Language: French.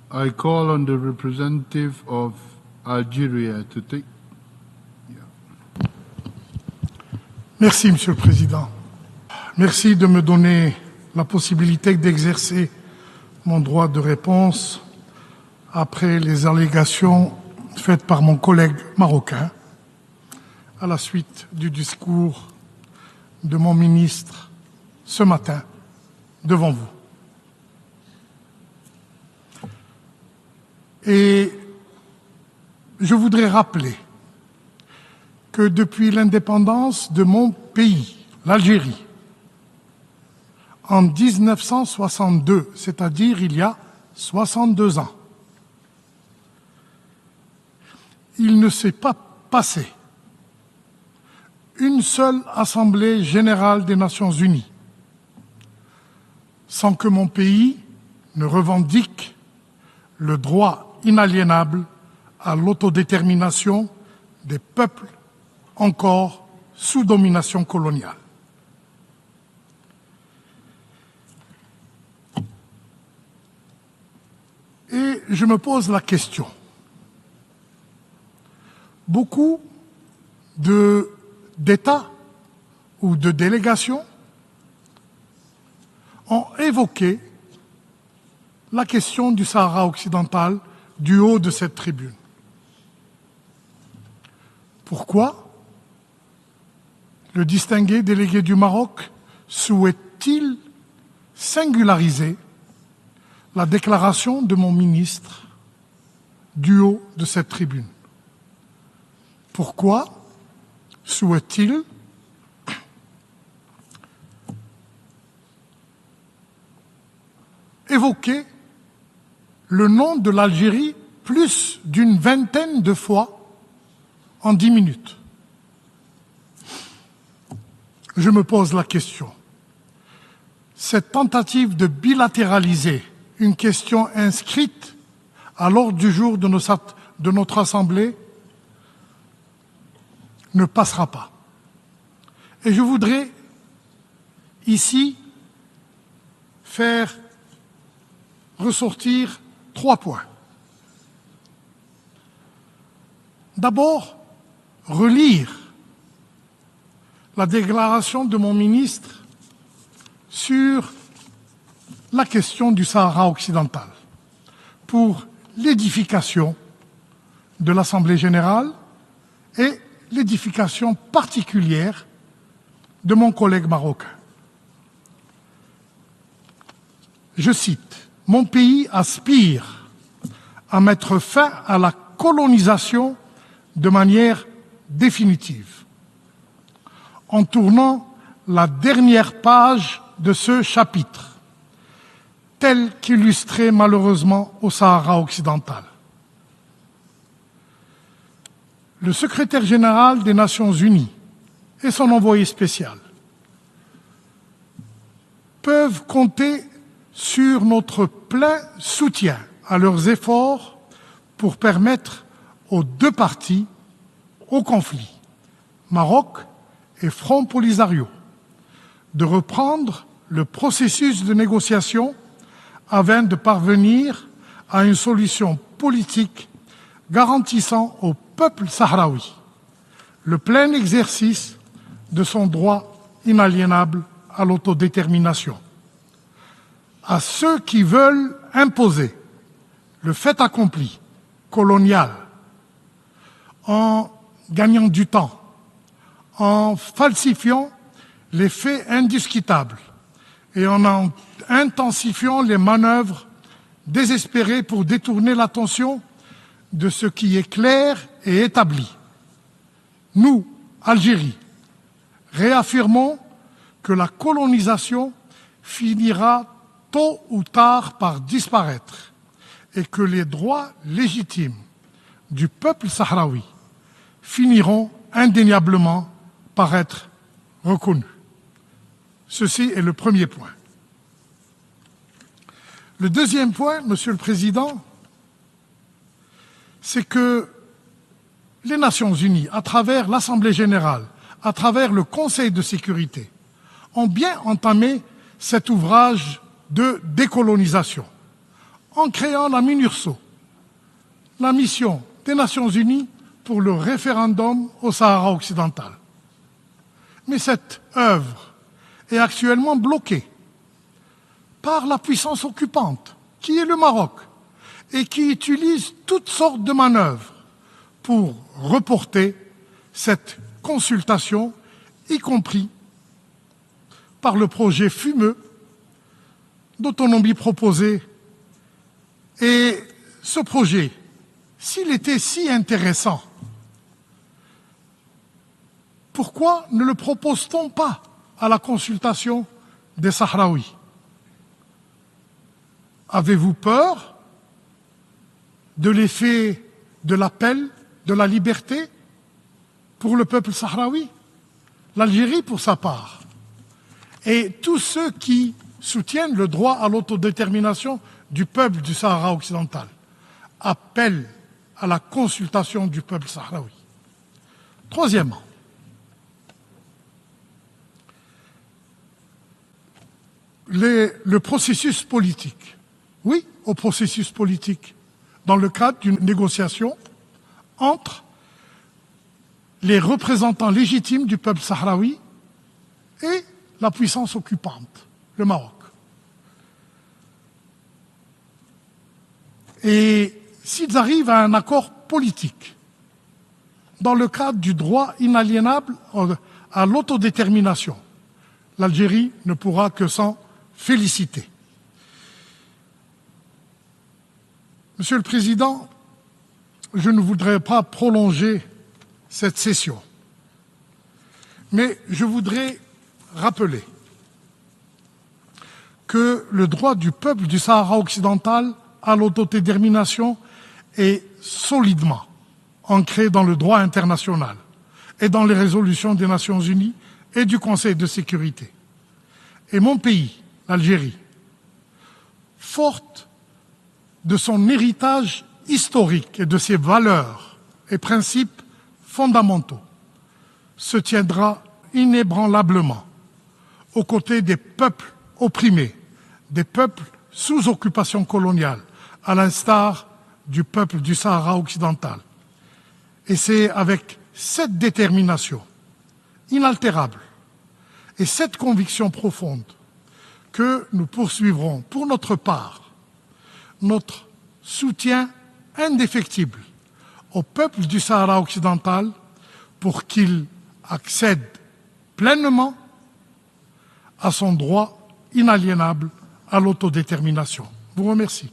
I call on the representative of Algeria to take. Merci, Monsieur le Président. Merci de me donner la possibilité d'exercer mon droit de réponse après les allégations faites par mon collègue marocain à la suite du discours de mon ministre ce matin devant vous. Et je voudrais rappeler que depuis l'indépendance de mon pays, l'Algérie, en 1962, c'est-à-dire il y a 62 ans, il ne s'est pas passé une seule Assemblée générale des Nations unies sans que mon pays ne revendique le droit inaliénable à l'autodétermination des peuples encore sous domination coloniale. Et je me pose la question. Beaucoup d'États ou de délégations ont évoqué la question du Sahara occidental du haut de cette tribune. Pourquoi le distingué délégué du Maroc souhaite-t-il singulariser la déclaration de mon ministre du haut de cette tribune? Pourquoi souhaite-t-il évoquer le nom de l'Algérie plus d'une vingtaine de fois en 10 minutes? Je me pose la question. Cette tentative de bilatéraliser une question inscrite à l'ordre du jour de notre Assemblée ne passera pas. Et je voudrais ici faire ressortir 3 points. D'abord, relire la déclaration de mon ministre sur la question du Sahara occidental pour l'édification de l'Assemblée générale et l'édification particulière de mon collègue marocain. Je cite, « Mon pays aspire à mettre fin à la colonisation de manière définitive, en tournant la dernière page de ce chapitre, tel qu'illustré malheureusement au Sahara occidental. » Le secrétaire général des Nations unies et son envoyé spécial peuvent compter sur notre plein soutien à leurs efforts pour permettre aux 2 parties au conflit, Maroc et Front Polisario, de reprendre le processus de négociation afin de parvenir à une solution politique garantissant au peuple sahraoui le plein exercice de son droit inaliénable à l'autodétermination. À ceux qui veulent imposer le fait accompli colonial en gagnant du temps, en falsifiant les faits indiscutables et en intensifiant les manœuvres désespérées pour détourner l'attention de ce qui est clair et établi. Nous, Algérie, réaffirmons que la colonisation finira tôt ou tard par disparaître et que les droits légitimes du peuple sahraoui finiront indéniablement par être reconnus. Ceci est le premier point. Le deuxième point, Monsieur le Président, c'est que les Nations unies, à travers l'Assemblée générale, à travers le Conseil de sécurité, ont bien entamé cet ouvrage de décolonisation en créant la MINURSO, la mission des Nations Unies pour le référendum au Sahara occidental. Mais cette œuvre est actuellement bloquée par la puissance occupante, qui est le Maroc, et qui utilise toutes sortes de manœuvres pour reporter cette consultation, y compris par le projet fumeux d'autonomie proposé. Et ce projet, s'il était si intéressant, pourquoi ne le propose-t-on pas à la consultation des Sahraouis? Avez-vous peur de l'effet de l'appel de la liberté pour le peuple sahraoui? L'Algérie, pour sa part, et tous ceux qui soutiennent le droit à l'autodétermination du peuple du Sahara occidental appellent à la consultation du peuple sahraoui. Troisièmement, le processus politique. Oui, au processus politique, dans le cadre d'une négociation entre les représentants légitimes du peuple sahraoui et la puissance occupante, le Maroc. Et s'ils arrivent à un accord politique, dans le cadre du droit inaliénable à l'autodétermination, l'Algérie ne pourra que s'en féliciter. Monsieur le Président, je ne voudrais pas prolonger cette session, mais je voudrais rappeler que le droit du peuple du Sahara occidental à l'autodétermination est solidement ancré dans le droit international et dans les résolutions des Nations Unies et du Conseil de sécurité. Et mon pays, l'Algérie, forte de son héritage historique et de ses valeurs et principes fondamentaux, se tiendra inébranlablement aux côtés des peuples opprimés, des peuples sous occupation coloniale, à l'instar du peuple du Sahara occidental. Et c'est avec cette détermination inaltérable et cette conviction profonde que nous poursuivrons pour notre part notre soutien indéfectible au peuple du Sahara occidental pour qu'il accède pleinement à son droit inaliénable à l'autodétermination. Je vous remercie.